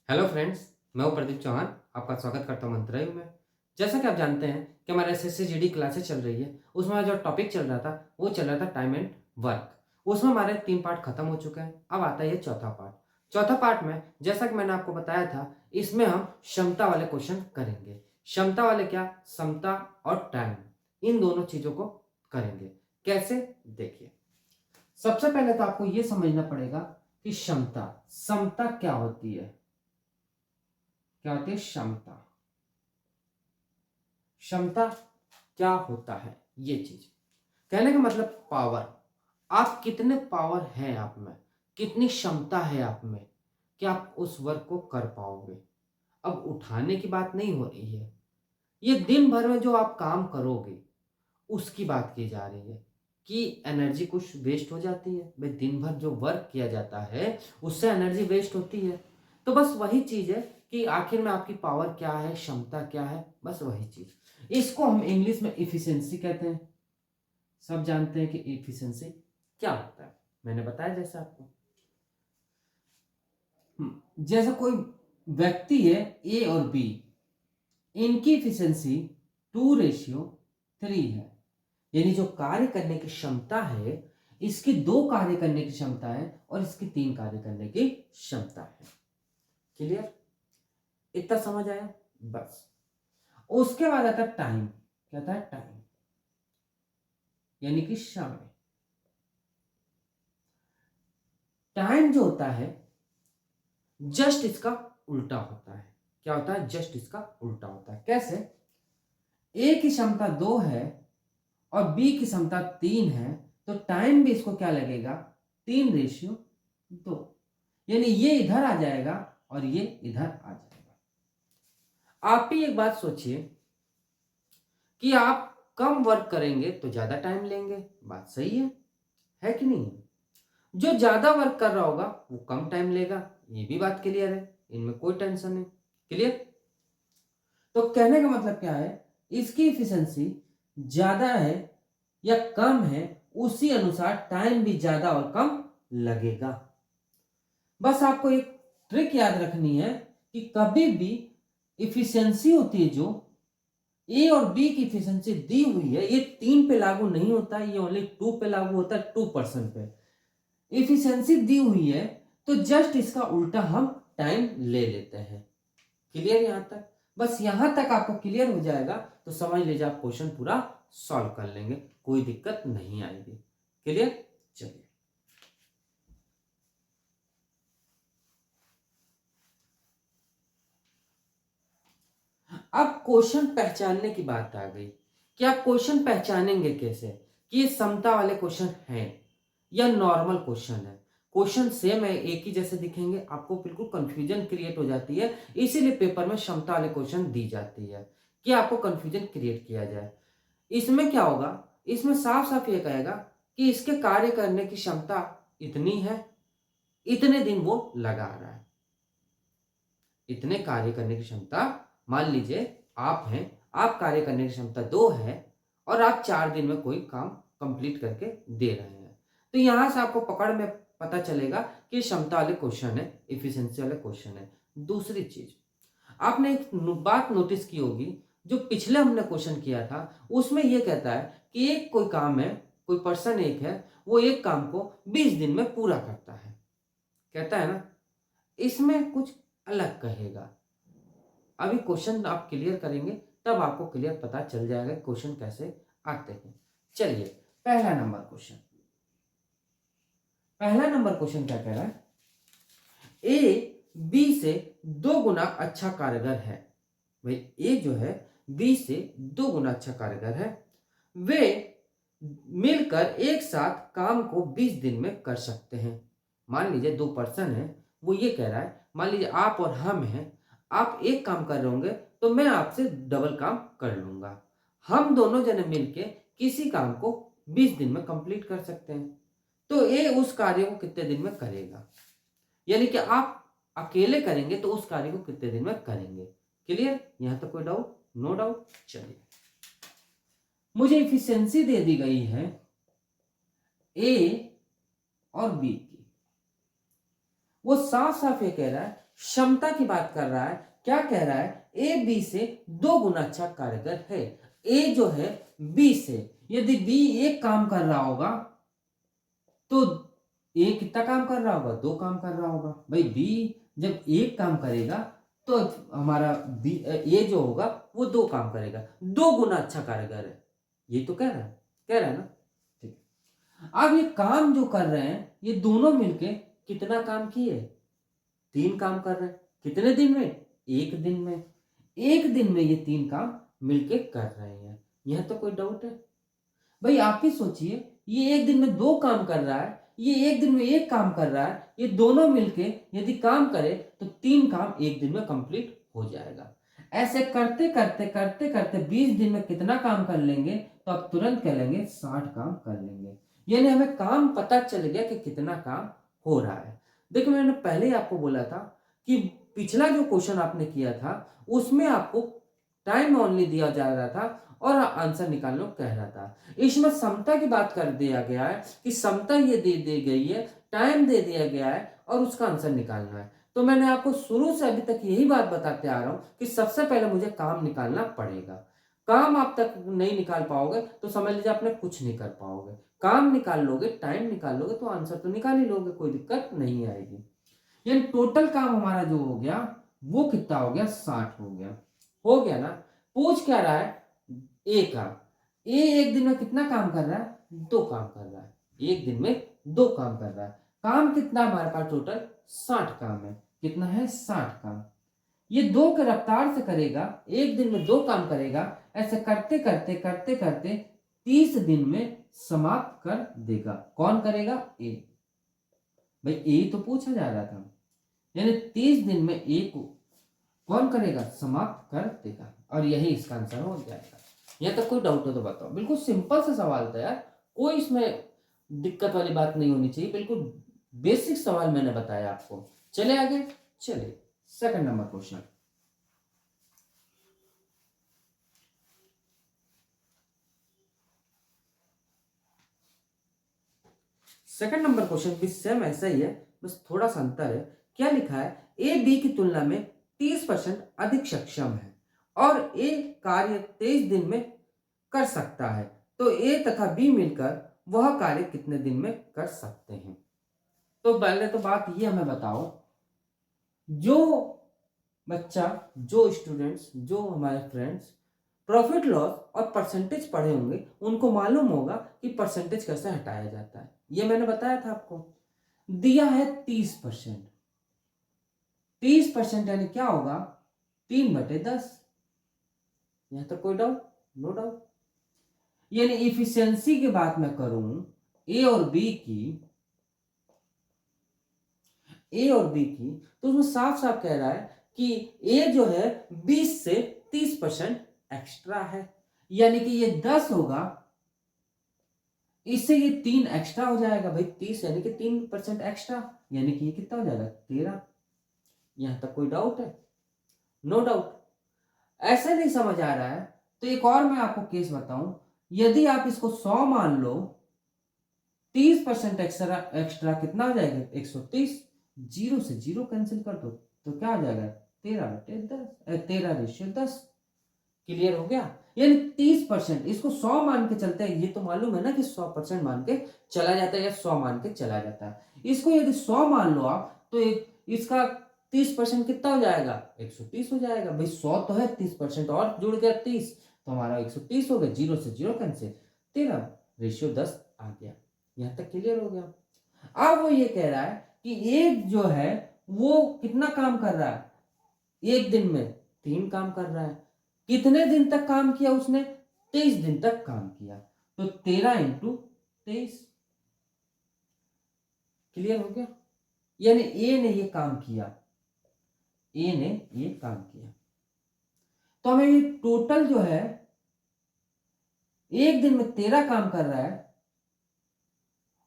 Hello friends, मैं हूं प्रदीप चौहान। आपका स्वागत करता हूं मंत्रालय में। जैसा कि आप जानते हैं कि हमारे एसएससी जीडी क्लासेस चल रही है, उसमें जो टॉपिक चल रहा था वो चल रहा था टाइम एंड वर्क। उसमें हमारे 3 पार्ट खत्म हो चुके हैं। अब आता है ये चौथा पार्ट। चौथा पार्ट में जैसा कि मैंने आपको बताया था, इसमें हम क्षमता वाले क्वेश्चन करेंगे। क्षमता वाले क्या? समता और टाइम, इन दोनों चीजों को करेंगे। कैसे? देखिए, सबसे पहले तो आपको ये समझना पड़ेगा कि क्षमता समता क्या होती है। क्या होती है क्षमता? क्षमता क्या होता है? ये चीज कहने का मतलब पावर। आप कितने पावर है आप में, कितनी क्षमता है आप में कि आप उस वर्क को कर पाओगे। अब उठाने की बात नहीं हो रही है, ये दिन भर में जो आप काम करोगे उसकी बात की जा रही है कि एनर्जी कुछ वेस्ट हो जाती है। भाई, दिन भर जो वर्क किया जाता है उससे एनर्जी वेस्ट होती है। तो बस वही चीज है कि आखिर में आपकी पावर क्या है, क्षमता क्या है, बस वही चीज। इसको हम इंग्लिश में इफिशिएंसी कहते हैं। सब जानते हैं कि इफिशिएंसी क्या होता है। मैंने बताया जैसे आपको, जैसे कोई व्यक्ति है ए और बी, इनकी इफिशिएंसी 2:3 है। यानी जो कार्य करने की क्षमता है, इसकी 2 कार्य करने की क्षमता है और इसकी 3 कार्य करने की क्षमता है। क्लियर? इतना समझ आया? बस। उसके बाद आता है टाइम। क्या था? टाइम यानी कि समय। टाइम जो होता है जस्ट इसका उल्टा होता है। क्या होता है? जस्ट इसका उल्टा होता है। कैसे? ए की क्षमता 2 है और बी की क्षमता 3 है, तो टाइम भी इसको क्या लगेगा? 3:2। यानी ये इधर आ जाएगा और ये इधर आ जाएगा। आप भी एक बात सोचिए कि आप कम वर्क करेंगे तो ज्यादा टाइम लेंगे। बात सही है कि नहीं? जो ज्यादा वर्क कर रहा होगा वो कम टाइम लेगा। ये भी बात क्लियर है, इनमें कोई टेंशन नहीं। क्लियर? तो कहने का मतलब क्या है, इसकी इफिशिएंसी ज्यादा है या कम है, उसी अनुसार टाइम भी ज्यादा और कम लगेगा। बस आपको एक ट्रिक याद रखनी है कि कभी भी इफिशिएंसी होती है, जो ए और बी की इफिशिएंसी दी हुई है, ये 3 पे लागू नहीं होता, ये ओनली 2 पे लागू होता है, 2% पे इफिशिएंसी दी हुई है। तो जस्ट इसका उल्टा हम टाइम ले लेते हैं। क्लियर यहां तक? बस यहां तक आपको क्लियर हो जाएगा तो समझ लीजिए आप क्वेश्चन पूरा सॉल्व कर लेंगे, कोई दिक्कत नहीं आएगी। क्लियर? चलिए, अब क्वेश्चन पहचानने की बात आ गई कि आप क्वेश्चन पहचानेंगे कैसे कि ये समता वाले क्वेश्चन हैं या नॉर्मल क्वेश्चन है। क्वेश्चन सेम है, एक ही जैसे दिखेंगे, आपको बिल्कुल कंफ्यूजन क्रिएट हो जाती है। इसीलिए पेपर में क्षमता वाले क्वेश्चन दी जाती है कि आपको कंफ्यूजन क्रिएट किया जाए। इसमें क्या होगा? इसमें साफ साफ ये कहेगा कि इसके कार्य करने की क्षमता इतनी है, इतने दिन वो लगा रहा है। इतने कार्य करने की क्षमता, मान लीजिए आप हैं, आप कार्य करने की क्षमता 2 है और आप 4 दिन में कोई काम कंप्लीट करके दे रहे हैं। तो यहां से आपको पकड़ में पता चलेगा कि क्षमता वाले क्वेश्चन है, इफिशिएंसी वाले क्वेश्चन है। दूसरी चीज, आपने एक बात नोटिस की होगी, जो पिछले हमने क्वेश्चन किया था उसमें यह कहता है कि एक कोई काम है, कोई पर्सन एक है, वो एक काम को 20 दिन में पूरा करता है, कहता है ना। इसमें कुछ अलग कहेगा। अभी क्वेश्चन आप क्लियर करेंगे तब आपको क्लियर पता चल जाएगा क्वेश्चन कैसे आते हैं। चलिए, पहला नंबर क्वेश्चन। पहला नंबर क्वेश्चन क्या कह रहा है? ए बी से 2 गुना अच्छा कारगर है। भाई, ए जो है बी से 2 गुना अच्छा कारगर है। वे मिलकर एक साथ काम को 20 दिन में कर सकते हैं। मान लीजिए 2 पर्सन है, वो ये कह रहा है, मान लीजिए आप और हम हैं, आप एक काम कर रहे होंगे तो मैं आपसे डबल काम कर लूंगा। हम दोनों जने मिलके किसी काम को 20 दिन में कंप्लीट कर सकते हैं। तो ये उस कार्य को कितने दिन में करेगा? यानी कि आप अकेले करेंगे तो उस कार्य को कितने दिन में करेंगे। क्लियर? यहां तक कोई डाउट? No doubt. चलिए, मुझे इफिशियंसी दे दी गई है ए और बी की। वो साफ साफ ये कह रहा है क्षमता की बात कर रहा है। क्या कह रहा है? ए बी से 2 गुना अच्छा कारीगर है। ए जो है बी से, यदि बी एक काम कर रहा होगा तो ए कितना काम कर रहा होगा? 2 काम कर रहा होगा। भाई बी जब एक काम करेगा तो हमारा बी ए जो होगा वो 2 काम करेगा, 2 गुना अच्छा कारीगर है। ये तो कह रहा है ना? ठीक है। अब ये काम जो कर रहे हैं ये दोनों मिलके कितना काम किए? 3 काम कर रहे हैं। कितने दिन में? एक दिन में। एक दिन में ये 3 काम मिलके कर रहे हैं। यह तो कोई डाउट है? भाई आप ही सोचिए, ये एक दिन में 2 काम कर रहा है, ये एक दिन में 1 काम कर रहा है, ये दोनों मिलके यदि काम करे तो 3 काम एक दिन में कंप्लीट हो जाएगा। ऐसे करते करते करते करते 20 दिन में कितना काम कर लेंगे? तो आप तुरंत कह लेंगे 60 काम कर लेंगे। यानी हमें काम पता चल गया कि कितना काम हो रहा है। देखो मैंने पहले ही आपको बोला था कि पिछला जो क्वेश्चन आपने किया था उसमें आपको टाइम ओनली दिया जा रहा था और आंसर निकालने को कह रहा था। इसमें समता की बात कर दिया गया है कि समता ये दे दी गई है, टाइम दे दिया गया है और उसका आंसर निकालना है। तो मैंने आपको शुरू से अभी तक यही बात बताते आ रहा हूं कि सबसे पहले मुझे काम निकालना पड़ेगा। काम आप तक नहीं निकाल पाओगे तो समझ लीजिए आपने कुछ नहीं कर पाओगे। काम निकाल लोगे, टाइम निकाल लोगे तो आंसर तो निकाल ही लोगे, कोई दिक्कत नहीं आएगी। यानी टोटल काम हमारा जो हो गया वो कितना हो गया? 60 हो गया। हो गया ना? पूछ क्या रहा है? ए का। ए एक दिन में कितना काम कर रहा है? 2 काम कर रहा है। एक दिन में 2 काम कर रहा है। काम कितना हमारे पास टोटल? 60 काम है। कितना है? 60 काम। ये 2 के रफ्तार से करेगा, एक दिन में 2 काम करेगा। ऐसे करते करते करते करते 30 दिन में समाप्त कर देगा। कौन करेगा? ए। भाई ए तो पूछा जा रहा था। यानी 30 दिन में ए को कौन करेगा? समाप्त कर देगा। और यही इसका आंसर हो जाएगा। यहां तक कोई डाउट हो तो बताओ। बिल्कुल सिंपल सा सवाल था यार, कोई इसमें दिक्कत वाली बात नहीं होनी चाहिए। बिल्कुल बेसिक सवाल मैंने बताया आपको। चले आगे। चले second number question. Second number question भी सेम ऐसा ही है, बस थोड़ा सा अंतर है। क्या लिखा है? ए बी की तुलना में 30% अधिक सक्षम है और ए कार्य 23 दिन में कर सकता है, तो ए तथा बी मिलकर वह कार्य कितने दिन में कर सकते हैं? तो पहले तो बात ये हमें बताओ, जो बच्चा, जो स्टूडेंट्स, जो हमारे फ्रेंड्स प्रॉफिट लॉस और परसेंटेज पढ़े होंगे उनको मालूम होगा कि परसेंटेज कैसे हटाया जाता है। ये मैंने बताया था आपको। दिया है 30%। 30% यानी क्या होगा? 3/10। यहां तक कोई डाउट? No doubt. यानी इफिशियंसी की बात मैं करूं ए और बी की, तो उसमें साफ साफ कह रहा है कि ए जो है 20 से 30% एक्स्ट्रा है। यानी कि ये 10 होगा, इससे ये 3 एक्स्ट्रा हो जाएगा। भाई 30 यानी कि 3% एक्स्ट्रा, यानी कि ये कितना हो जाएगा? 13। यहां तक कोई डाउट है? No doubt. ऐसे नहीं समझ आ रहा है तो एक और मैं आपको केस बताऊं। यदि आप इसको 100 मान लो, 30% एक्स्ट्रा, एक्स्ट्रा कितना हो जाएगा? 130। जीरो से जीरो कैंसिल कर दो तो क्या हो जाएगा? 13/10, 13/10। क्लियर हो गया? यानी 30%, इसको 100 मान के चलते हैं। ये तो मालूम है ना कि 100% मान के चला जाता है या 100 मान के चला जाता है। इसको यदि 100 मान लो आप तो इसका 30% कितना हो जाएगा? 130 हो जाएगा। भाई 100 तो है, 30% और जुड़ गया 30, तो हमारा 130 हो गया। जीरो से जीरो कैंसिल, 13/10 आ गया। यहां तक क्लियर हो गया? अब वो ये कह रहा है कि एक जो है वो कितना काम कर रहा है? एक दिन में 3 काम कर रहा है। कितने दिन तक काम किया उसने? 23 दिन तक काम किया। तो 13 इंटू 23। क्लियर हो गया? यानी ए ने ये काम किया, ए ने ये काम किया। तो हमें ये टोटल जो है एक दिन में 13 काम कर रहा है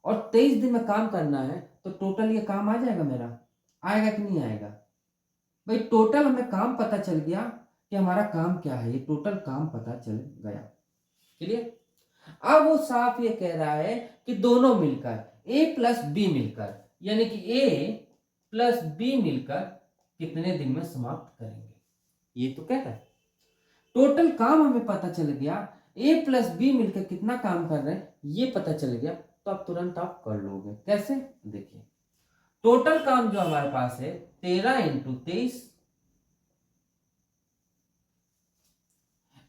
और 23 दिन में काम करना है, तो टोटल ये काम आ जाएगा मेरा। आएगा कि नहीं आएगा? भाई टोटल हमें काम पता चल गया कि हमारा काम क्या है। ये टोटल काम पता चल गया। क्लियर? अब वो साफ ये कह रहा है कि दोनों मिलकर, ए प्लस बी मिलकर, यानी कि ए प्लस बी मिलकर कितने दिन में समाप्त करेंगे। ये तो कहता है टोटल काम हमें पता चल गया, ए प्लस बी मिलकर कितना काम कर रहे हैं ये पता चल गया, तो अब तुरंत आप कर लोगे। कैसे, देखिए टोटल काम जो हमारे पास है 13 इंटू 23,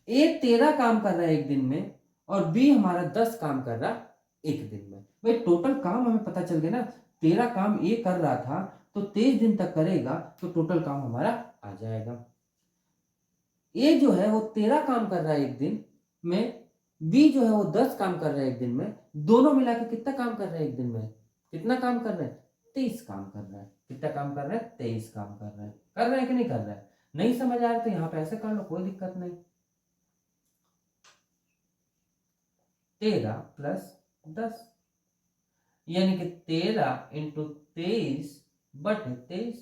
ए 13 काम कर रहा है एक दिन में और बी हमारा 10 काम कर रहा एक दिन में। भाई टोटल काम हमें पता चल गया ना, 13 काम ए कर रहा था तो 23 दिन तक करेगा तो टोटल काम हमारा आ जाएगा। ए जो है वो 13 काम कर रहा है एक दिन में, बी जो है वो 10 काम कर रहा है एक दिन में, दोनों मिला के कितना काम कर रहे हैं एक दिन में, कितना काम कर रहे हैं, 23 काम कर रहा है। कितना काम कर रहा है, 23 काम कर रहा है। कर रहा है कि नहीं कर रहा है, नहीं समझ आ रहा तो यहाँ पे ऐसे कर लो, कोई दिक्कत नहीं। 13 प्लस 10 यानी कि 13 इंटू 23 बटे 23,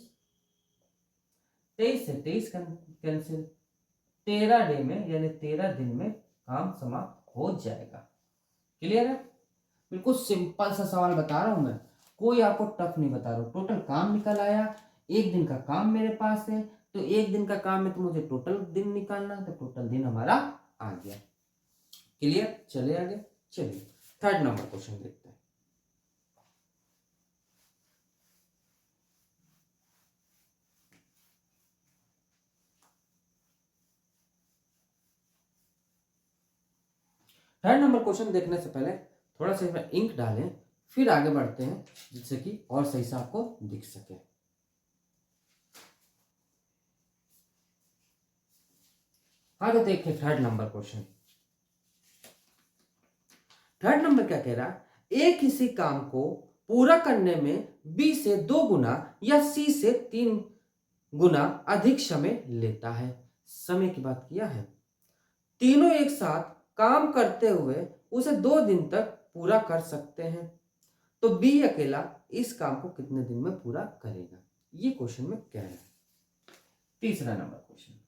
23 से 23 कैंसिल, 13 डे में यानी 13 दिन में काम समाप्त हो जाएगा। क्लियर है, बिल्कुल सिंपल सा सवाल बता रहा हूं मैं, कोई आपको टफ नहीं बता रहा हूं। टोटल काम निकल आया, एक दिन का काम मेरे पास है, तो एक दिन का काम है तो मुझे टोटल दिन निकालना, तो टोटल दिन हमारा आ गया। क्लियर, चले आगे। चलिए थर्ड नंबर क्वेश्चन देखते हैं। थर्ड नंबर क्वेश्चन देखने से पहले थोड़ा सा इसमें इंक डालें, फिर आगे बढ़ते हैं जिससे कि और सही से आपको दिख सके। आगे देखिए third number question. Third number क्या कह रहा है, ए किसी काम को पूरा करने में बी से 2 गुना या सी से 3 गुना अधिक समय लेता है। समय की बात किया है, तीनों एक साथ काम करते हुए उसे 2 दिन तक पूरा कर सकते हैं, तो बी अकेला इस काम को कितने दिन में पूरा करेगा, ये क्वेश्चन में कह रहा है। तीसरा number question,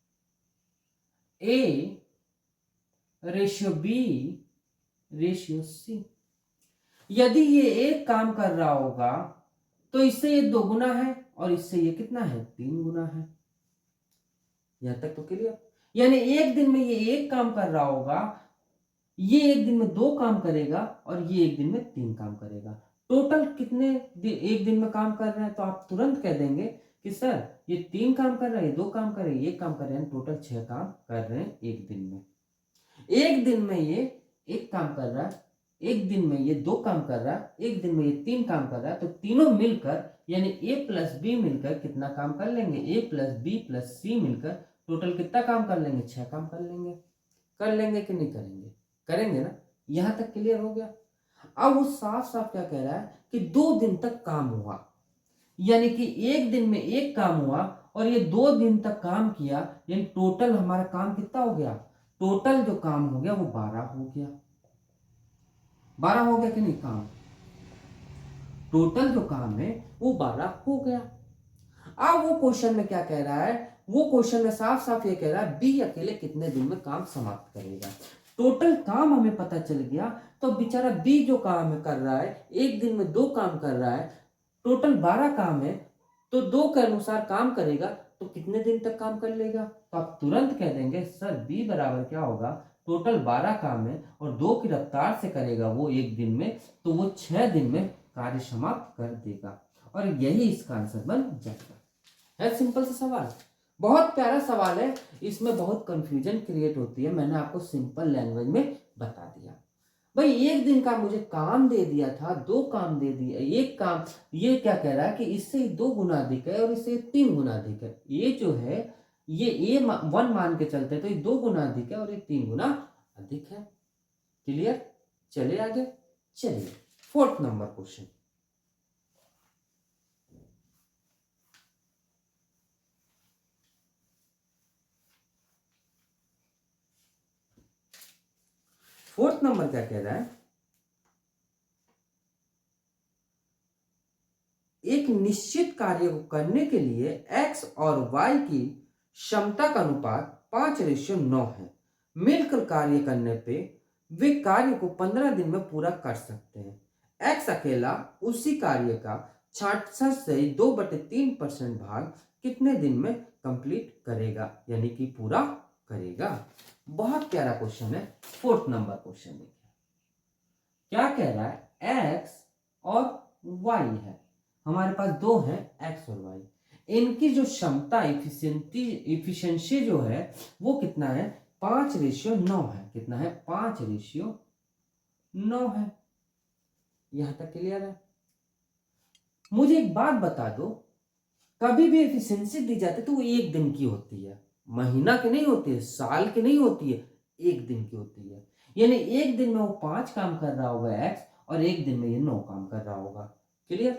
A ratio B ratio C, यदि ये एक काम कर रहा होगा तो इससे ये 2 गुना है और इससे ये कितना है, 3 गुना है। यहां तक तो क्लियर, यानी एक दिन में ये एक काम कर रहा होगा, ये एक दिन में 2 काम करेगा और ये एक दिन में 3 काम करेगा। टोटल कितने एक दिन में काम कर रहे हैं, तो आप तुरंत कह देंगे कि सर ये 3 काम कर रहे हैं, 2 काम कर रहे हैं, 1 काम कर रहे हैं, टोटल 6 काम कर रहे हैं एक दिन में। एक दिन में ये 1 काम कर रहा है, एक दिन में ये 2 काम कर रहा है, एक दिन में ये 3 काम कर रहा है, तो तीनों मिलकर यानी ए प्लस बी मिलकर कितना काम कर लेंगे, ए प्लस बी प्लस सी मिलकर टोटल कितना काम कर लेंगे, 6 काम कर लेंगे। कर लेंगे कि नहीं करेंगे, करेंगे ना। यहां तक क्लियर हो गया। अब वो साफ साफ क्या कह रहा है कि 2 दिन तक काम हुआ, यानी कि एक दिन में 1 काम हुआ और ये 2 दिन तक काम किया, यानी टोटल हमारा काम कितना हो गया, टोटल जो काम हो गया वो 12 हो गया। 12 हो गया कि नहीं काम, टोटल जो काम है वो 12 हो गया। अब वो क्वेश्चन में क्या कह रहा है, वो क्वेश्चन में साफ साफ ये कह रहा है बी अकेले कितने दिन में काम समाप्त करेगा। टोटल काम हमें पता चल गया, तो बेचारा बी जो काम कर रहा है एक दिन में 2 काम कर रहा है, टोटल 12 काम है, तो 2 के अनुसार काम करेगा तो कितने दिन तक काम कर लेगा, तो आप तुरंत कह देंगे सर बी बराबर क्या होगा, टोटल 12 काम है और 2 की रफ्तार से करेगा वो एक दिन में, तो वो 6 दिन में कार्य समाप्त कर देगा। और यही इसका आंसर बन जाएगा। है सिंपल सा सवाल, बहुत प्यारा सवाल है, इसमें बहुत कंफ्यूजन क्रिएट होती है, मैंने आपको सिंपल लैंग्वेज में बता दिया। भाई एक दिन का मुझे काम दे दिया था, 2 काम दे दिया, 1 काम, ये क्या कह रहा है कि इससे 2 गुना अधिक है और इससे 3 गुना अधिक है। ये जो है ये A1 मान के चलते तो ये 2 गुना अधिक है और ये 3 गुना अधिक है। क्लियर, चले आगे। चलिए fourth number question. Fourth number क्या कह रहा है, एक निश्चित कार्य को करने के लिए x और y की क्षमता का अनुपात 5:9 है। मिलकर कार्य करने पे वे कार्य को 15 दिन में पूरा कर सकते हैं। x अकेला उसी कार्य का 66 से 2/3% भाग कितने दिन में कंप्लीट करेगा, यानी कि पूरा करेगा। बहुत प्यारा क्वेश्चन है। 4th नंबर क्वेश्चन देखिए क्या कह रहा है, x और y है, हमारे पास दो हैं x और y, इनकी जो क्षमता इफिशिएंसी जो है वो कितना है, 5:9 है। कितना है, 5:9 है। यहां तक क्लियर है। मुझे एक बात बता दो, कभी भी एफिशिएंसी दी जाती है तो वो एक दिन की होती है, महीना की नहीं होती है, साल की नहीं होती है, एक दिन की होती है। यानी एक दिन में वो 5 काम कर रहा होगा एक्स, और एक दिन में ये 9 काम कर रहा होगा। क्लियर।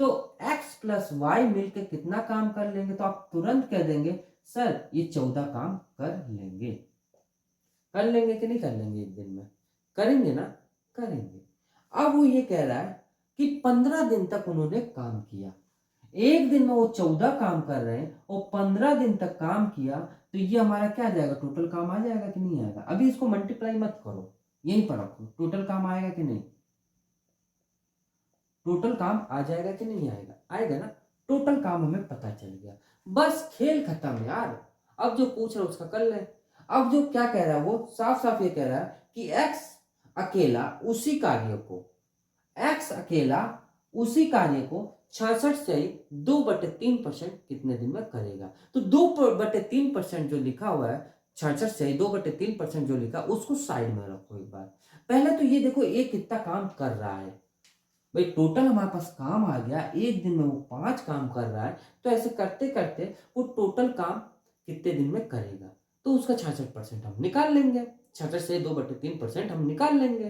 तो x प्लस वाई मिलकर कितना काम कर लेंगे, तो आप तुरंत कह देंगे सर ये 14 काम कर लेंगे। कर लेंगे कि नहीं कर लेंगे, एक दिन में करेंगे ना, करेंगे। अब वो ये कह रहा है कि 15 दिन तक उन्होंने काम किया, एक दिन में वो 14 काम कर रहे हैं और 15 दिन तक काम किया, तो ये हमारा क्या आ जाएगा, टोटल काम आ जाएगा कि नहीं आएगा। अभी इसको मल्टीप्लाई मत करो, यहीं पर रखो, टोटल काम आएगा कि नहीं, टोटल काम आ जाएगा कि नहीं आएगा, आएगा ना। टोटल काम हमें पता चल गया, बस खेल खत्म यार। अब जो पूछ रहा है उसका कर ले। अब जो क्या कह रहा है, वो साफ साफ ये कह रहा है कि x अकेला उसी कार्य को, x अकेला उसी कार्य को 66 से 2/3% कितने दिन में करेगा। तो 2/3% जो लिखा हुआ है, 66 से 2/3% जो लिखा उसको साइड में रखो एक बार। पहले तो ये देखो ये कितना काम कर रहा है भाई, टोटल हमारे पास काम आ गया, एक दिन में वो 5 काम कर रहा है, तो ऐसे करते करते वो टोटल काम कितने दिन में करेगा, तो उसका 66% हम निकाल लेंगे, 66 से 2/3% हम निकाल लेंगे।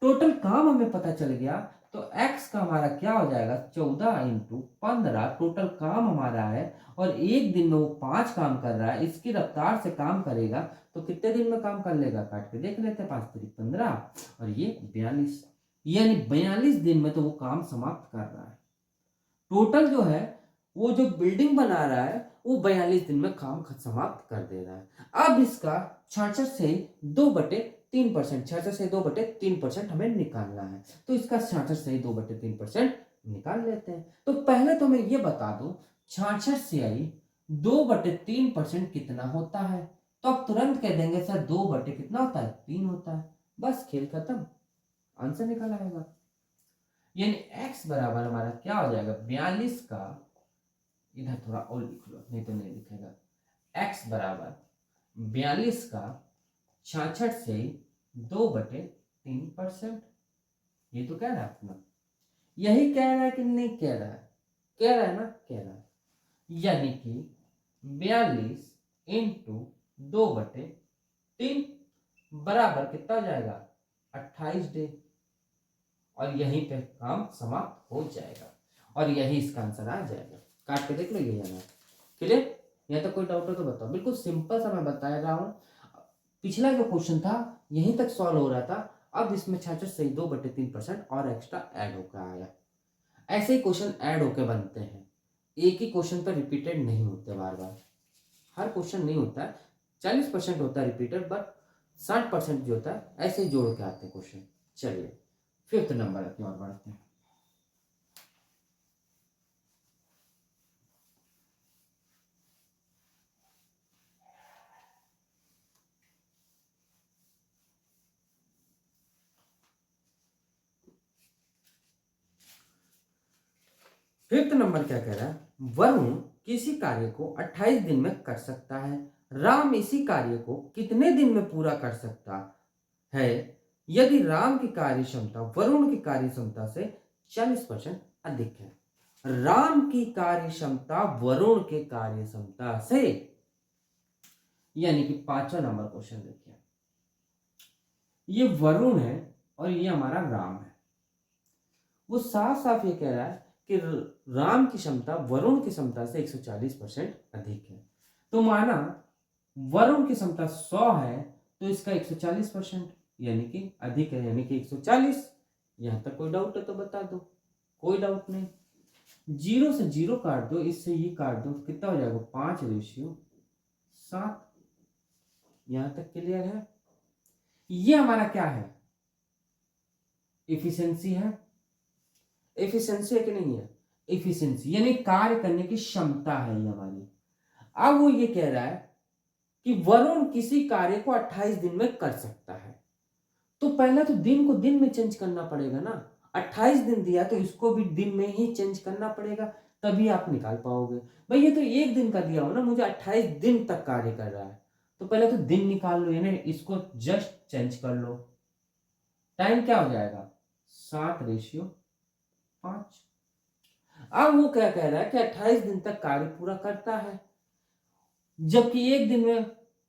टोटल काम हमें पता चल गया, तो x का हमारा क्या हो जाएगा, 14 × 15 टोटल काम हमारा है, और एक दिन में वो 5 काम कर रहा है, इसकी रफ्तार से काम करेगा तो कितने दिन में काम कर लेगा, काट के देख लेते हैं, 5 × 3 = 15 और ये 42, यानी 42 दिन में तो वो काम समाप्त कर रहा है। टोटल जो है वो जो बिल्डिंग बना रहा है वो 42 दिन में काम समाप्त कर दे रहा है। अब इसका 66 से 2/3%, 66 से 2/3% हमें निकालना है, तो इसका 66 से 2/3% निकाल लेते हैं। तो पहले तो मैं ये बता दूं 66 से 2/3% कितना होता है, तो अब तुरंत कह देंगे सर 2 बटे कितना होता है, 3 होता है। बस खेल खत्म, आंसर निकल आएगा। यानी x बराबर हमारा क्या हो जाएगा, 42 का, इधर थोड़ा और लिख लो नहीं तो नहीं लिखेगा, x बराबर 42 का 66 से 2/3%। ये तो कह रहा है अपना, यही कह रहा है कि नहीं कह रहा है, कह रहा है ना, कह रहा है। यानी कि 42 × 2/3 बराबर कितना हो जाएगा, 28 डे, और यहीं पे काम समाप्त हो जाएगा, और यही इसका आंसर आ जाएगा। काट के देख लो, ये जाना क्लियर। यहाँ तक कोई डाउट हो तो बताओ, बिल्कुल सिंपल सा मैं बता रहा हूँ। पिछला जो क्वेश्चन था यहीं तक सॉल्व हो रहा था, अब इसमें 66 से 2/3% और एक्स्ट्रा ऐड होकर आया। ऐसे ही क्वेश्चन ऐड होकर बनते हैं, एक ही क्वेश्चन पर रिपीटेड नहीं होते बार बार, हर क्वेश्चन नहीं होता है, 40% होता है रिपीटेड, बट 60% जो होता है ऐसे ही जोड़ के आते हैं क्वेश्चन। चलिए 5th नंबर की ओर बढ़ते हैं। फिफ्थ नंबर क्या कह रहा है, वरुण किसी कार्य को 28 दिन में कर सकता है, राम इसी कार्य को कितने दिन में पूरा कर सकता है यदि राम की कार्य क्षमता वरुण की कार्य क्षमता से 40% अधिक है। राम की कार्य क्षमता वरुण के कार्य क्षमता से, यानी कि 5वां नंबर क्वेश्चन देखिए, ये वरुण है और ये हमारा राम है। वो साफ साफ ये कह रहा है कि राम की क्षमता वरुण की क्षमता से 140% अधिक है। तो माना वरुण की क्षमता 100 है तो इसका 140% यानी कि अधिक है, यानी कि 140। यहां तक कोई डाउट है तो बता दो, कोई डाउट नहीं। 0 से 0 काट दो, इससे ये काट दो, कितना हो जाएगा, 5:7। यहां तक क्लियर है। ये हमारा क्या है, इफिशियंसी है, एफिशिएंसी है कि नहीं है। इफिशिएंसी यानी कार्य करने की क्षमता है ये हमारी। अब वो ये कह रहा है कि वरुण किसी कार्य को 28 दिन में कर सकता है। तो पहला तो दिन को दिन में चेंज करना पड़ेगा ना, 28 दिन दिया तो इसको भी दिन में ही चेंज करना पड़ेगा, तभी आप निकाल पाओगे। भाई ये तो एक दिन का दिया हो ना, मुझे 28 दिन तक कार्य कर रहा है, तो पहले तो दिन निकाल लो, यानी इसको जस्ट चेंज कर लो। टाइम क्या हो जाएगा 7:5। अब वो क्या कह रहा है कि 28 दिन तक कार्य पूरा करता है, जबकि एक दिन में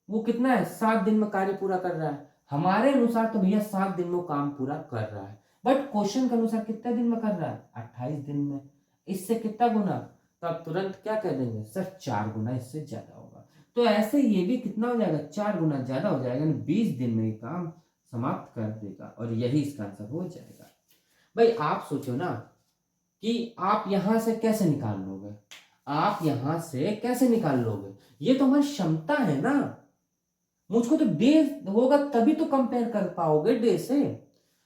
वो कितना है 7 दिन में कार्य पूरा कर रहा है। हमारे अनुसार तो भैया 7 दिन में काम पूरा कर रहा है, बट क्वेश्चन के अनुसार कितने दिन में कर रहा है 28 दिन में। इससे कितना गुना, तो आप तुरंत क्या कह देंगे सर 4 गुना इससे ज्यादा होगा। तो ऐसे ये भी कितना हो जाएगा 4 गुना ज्यादा हो जाएगा, 20 दिन में ये काम समाप्त कर देगा, और यही इसका आंसर हो जाएगा। भाई आप सोचो ना कि आप यहां से कैसे निकाल लोगे, आप यहां से कैसे निकाल लोगे, ये तो हमारी क्षमता है ना। मुझको तो डे होगा तभी तो कंपेयर कर पाओगे डे से,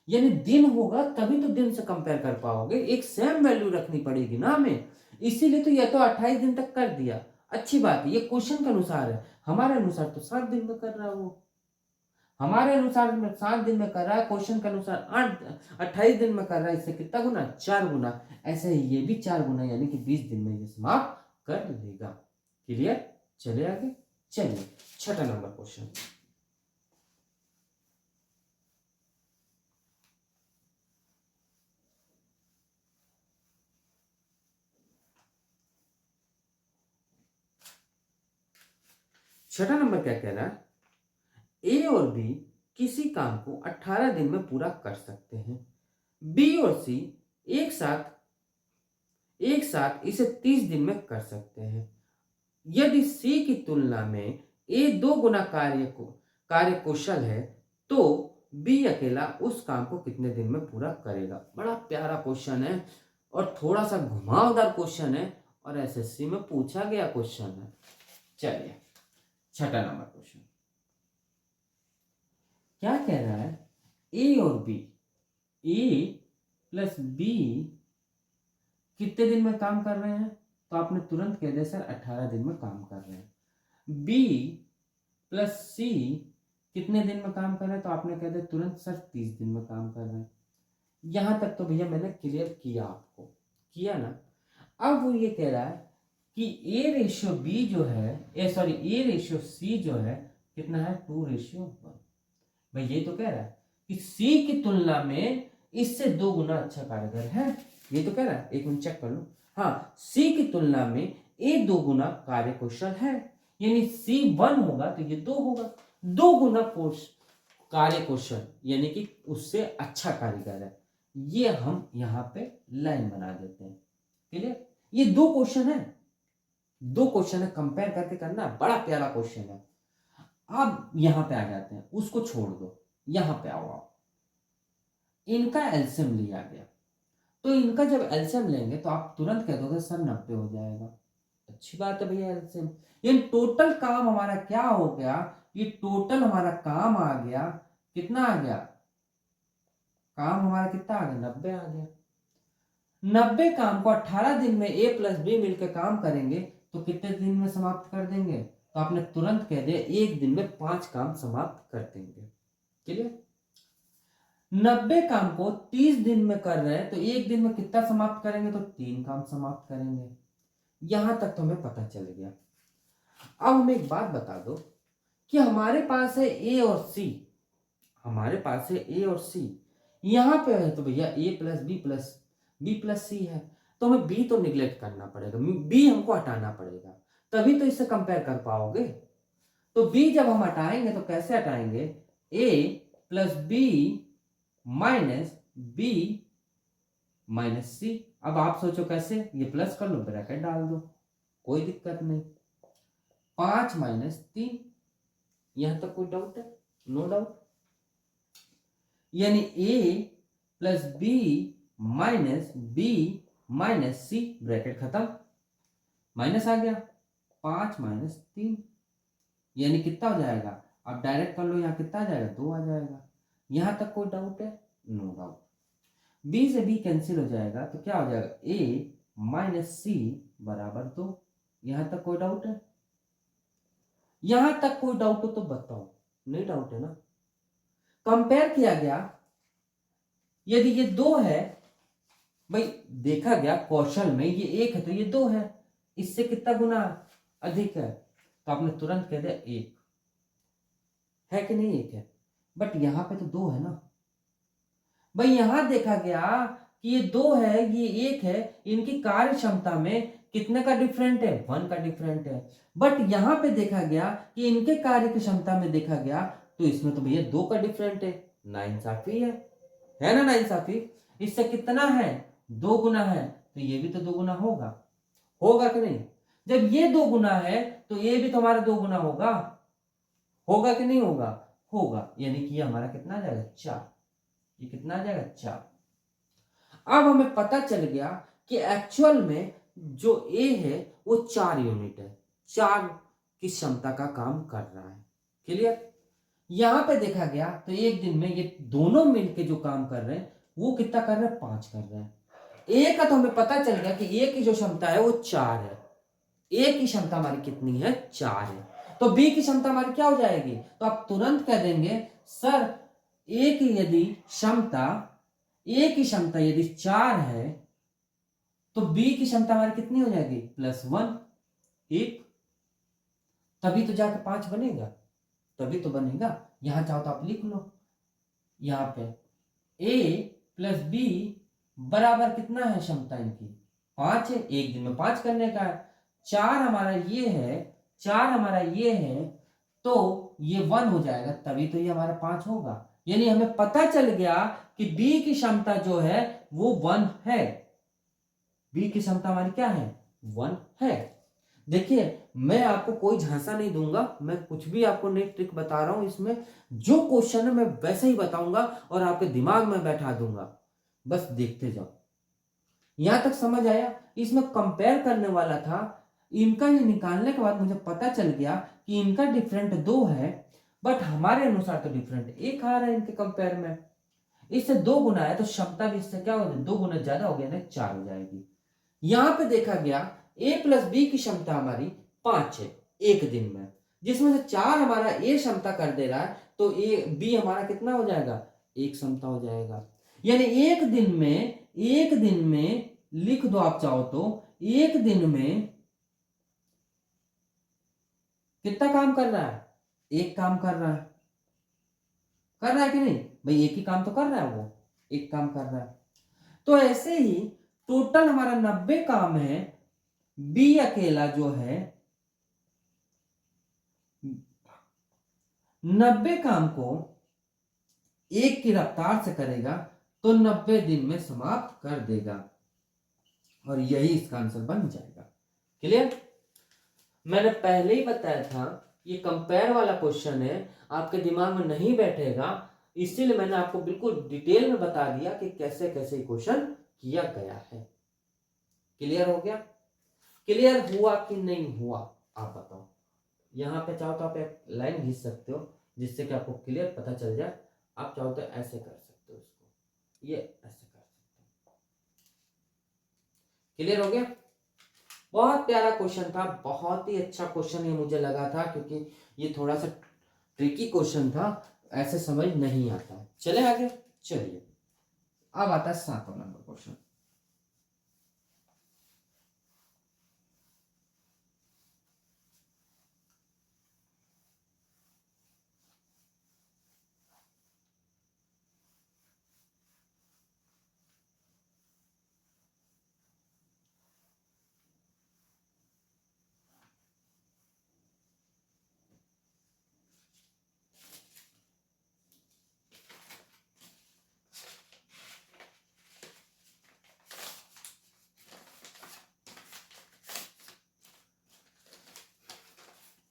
यानी दिन होगा तभी तो दिन से कंपेयर कर पाओगे, एक सेम वैल्यू रखनी पड़ेगी ना हमें। इसीलिए तो ये तो 28 दिन तक कर दिया, अच्छी बात है, ये क्वेश्चन के अनुसार है, हमारे अनुसार तो 7 दिन में कर रहा है वो, हमारे अनुसार 7 दिन में कर रहा है, क्वेश्चन के अनुसार 28 दिन में कर रहा है, इससे कितना गुना 4 गुना। ऐसे ही ये भी 4 गुना, यानी कि 20 दिन में ये समाप्त कर लेगा। क्लियर, चले आगे। चलिए 6ठा नंबर क्वेश्चन। छठा नंबर क्या कह रहा है, ए और बी किसी काम को 18 दिन में पूरा कर सकते हैं, बी और सी एक साथ इसे 30 दिन में कर सकते हैं। यदि सी की तुलना में ए 2 गुना कार्य कुशल है, तो बी अकेला उस काम को कितने दिन में पूरा करेगा। बड़ा प्यारा क्वेश्चन है और थोड़ा सा घुमावदार क्वेश्चन है, और एसएससी में पूछा गया क्वेश्चन है। चलिए 6ठा नंबर क्वेश्चन क्या कह रहा है, ए और बी, ए प्लस बी कितने दिन में काम कर रहे हैं, तो आपने तुरंत कह दिया सर 18 दिन में काम कर रहे हैं। बी प्लस सी कितने दिन में काम कर रहे हैं, तो आपने कह दिया तुरंत सर 30 दिन में काम कर रहे हैं। यहां तक तो भैया मैंने क्लियर किया, आपको किया ना। अब वो ये कह रहा है कि ए रेशियो बी जो है, ए रेशियो सी जो है कितना है 2:1। भाई ये तो कह रहा है कि सी की तुलना में इससे 2 गुना अच्छा कारीगर है, ये तो कह रहा है। एक मिनट चेक कर लो, हाँ सी की तुलना में ए 2 गुना कार्य कुशल है, यानी सी 1 होगा तो ये 2 होगा, 2 गुना कार्य कुशल यानी कि उससे अच्छा कारीगर है। ये हम यहाँ पे लाइन बना देते हैं। क्लियर, ये 2 क्वेश्चन है, 2 क्वेश्चन है, कंपेयर करके करना, बड़ा प्यारा क्वेश्चन है। अब यहां पे आ जाते हैं, उसको छोड़ दो, यहां पे आओ आप, इनका एलसीएम लिया गया, तो इनका जब एलसीएम लेंगे तो आप तुरंत कह दोगे सर 90 हो जाएगा। अच्छी बात है भैया, एलसीएम, ये टोटल काम हमारा क्या हो गया, ये टोटल हमारा काम आ गया, कितना आ गया, काम हमारा कितना आ गया 90 आ गया। 90 काम को 18 दिन में ए प्लस बी मिलकर काम करेंगे तो कितने दिन में समाप्त कर देंगे, तो आपने तुरंत कह दिया एक दिन में 5 काम समाप्त कर देंगे। क्लियर, 90 काम को 30 दिन में कर रहे हैं तो एक दिन में कितना समाप्त करेंगे, तो 3 काम समाप्त करेंगे। यहां तक तो हमें पता चल गया। अब हमें एक बात बता दो कि हमारे पास है ए और सी, हमारे पास है ए और सी, यहां पे है तो भैया ए प्लस बी प्लस सी है, तो हमें बी तो निग्लेक्ट करना पड़ेगा, बी हमको हटाना पड़ेगा, तभी तो इससे कंपेयर कर पाओगे। तो बी जब हम हटाएंगे तो कैसे हटाएंगे, A plus B minus B minus C. अब आप सोचो कैसे, ये प्लस कर लो, ब्रैकेट डाल दो, कोई दिक्कत नहीं। 5 माइनस 3, यहां तक कोई डाउट है, नो डाउट, यानी ए प्लस बी माइनस सी, ब्रैकेट खत्म, माइनस आ गया, 5 माइनस 3 यानी कितना हो जाएगा, अब डायरेक्ट कर लो, यहां कितना आ जाएगा 2 आ जाएगा। यहां तक कोई डाउट है, नो डाउट। बी से बी कैंसिल हो जाएगा तो क्या हो जाएगा, ए माइनस सी बराबर 2। यहां तक कोई डाउट है? यहां तक कोई डाउट हो तो बताओ। नहीं डाउट है ना? कंपेयर किया गया, यदि ये 2 है, भाई देखा गया क्वेश्चन में ये 1 है तो ये 2 है, इससे कितना गुना अधिक है? तो आपने तुरंत कह दिया 1 है कि नहीं? 1 है, बट यहां पे तो 2 है ना भाई। यहां देखा गया कि ये 2 है, ये 1 है, इनकी कार्य क्षमता में कितने का डिफरेंट है? 1 का डिफरेंट है। बट यहां पे देखा गया कि इनके कार्य की क्षमता में देखा गया तो इसमें तो भैया 2 का डिफरेंट है। नाइंसाफी है ना? नाइंसाफी। इससे कितना है? 2 गुना है, तो ये भी तो 2 गुना होगा। होगा कि नहीं? जब ये 2 गुना है तो ये भी तो हमारा 2 गुना होगा। होगा कि नहीं होगा? होगा, यानी कि ये हमारा कितना आ जाएगा? 4। ये कितना आ जाएगा? 4। अब हमें पता चल गया कि एक्चुअल में जो ए है वो 4 यूनिट है, 4 की क्षमता का काम कर रहा है। क्लियर? यहां पे देखा गया तो एक दिन में ये दोनों मिलके जो काम कर रहे हैं वो कितना कर रहे हैं? 5 कर रहे हैं। ए का तो हमें पता चल गया कि ए की जो क्षमता है वो 4 है। ए की क्षमता हमारी कितनी है? 4 है। तो बी की क्षमता हमारी क्या हो जाएगी? तो आप तुरंत कह देंगे सर ए की यदि क्षमता, ए की क्षमता यदि 4 है तो बी की क्षमता हमारी कितनी हो जाएगी? +1। 1, तभी तो जाकर 5 बनेगा, तभी तो बनेगा। यहां चाहो तो आप लिख लो, यहां पे ए प्लस बी बराबर कितना है क्षमता इनकी? 5 है। एक दिन में 5 करने का है। 4 हमारा ये है, 4 हमारा ये है, तो ये 1 हो जाएगा, तभी तो ये हमारा 5 होगा। यानी हमें पता चल गया कि बी की क्षमता जो है वो 1 है। बी की क्षमता हमारी क्या है? 1 है। देखिए मैं आपको कोई झांसा नहीं दूंगा, मैं कुछ भी आपको नई ट्रिक बता रहा हूं। इसमें जो क्वेश्चन है मैं वैसे ही बताऊंगा और आपके दिमाग में बैठा दूंगा, बस देखते जाओ। यहां तक समझ आया? इसमें कंपेयर करने वाला था, इनका ये निकालने के बाद मुझे पता चल गया कि इनका डिफरेंट 2 है, बट हमारे अनुसार तो डिफरेंट 1 आ रहा है इनके कंपेयर में। इससे 2 गुना है तो क्षमता भी इससे क्या हो जाए? 2 गुना ज्यादा हो गया ना, 4 हो जाएगी। यहां पे देखा गया ए प्लस बी की क्षमता हमारी 5 है एक दिन में, जिसमें से 4 हमारा ए क्षमता कर दे रहा है, तो ए बी हमारा कितना हो जाएगा? 1 क्षमता हो जाएगा। यानी एक दिन में लिख दो आप चाहो तो, एक दिन में कितना काम कर रहा है? 1 काम कर रहा है। कर रहा है कि नहीं भाई? एक ही काम तो कर रहा है, वो 1 काम कर रहा है। तो ऐसे ही टोटल हमारा 90 काम है, बी अकेला जो है 90 काम को 1 की रफ्तार से करेगा तो 90 दिन में समाप्त कर देगा, और यही इसका आंसर बन जाएगा। क्लियर? मैंने पहले ही बताया था ये कंपेयर वाला क्वेश्चन है, आपके दिमाग में नहीं बैठेगा, इसीलिए मैंने आपको बिल्कुल डिटेल में बता दिया कि कैसे कैसे क्वेश्चन किया गया है। क्लियर हो गया? क्लियर हुआ कि नहीं हुआ आप बताओ। यहां पे चाहो तो आप एक लाइन खींच सकते हो जिससे कि आपको क्लियर पता चल जाए। आप चाहो तो ऐसे कर सकते हो, इसको ये ऐसे कर सकते हो। क्लियर हो गया? बहुत प्यारा क्वेश्चन था, बहुत ही अच्छा क्वेश्चन ये मुझे लगा था, क्योंकि ये थोड़ा सा ट्रिकी क्वेश्चन था, ऐसे समझ नहीं आता। चले आगे, चलिए अब आता है 7वां नंबर क्वेश्चन।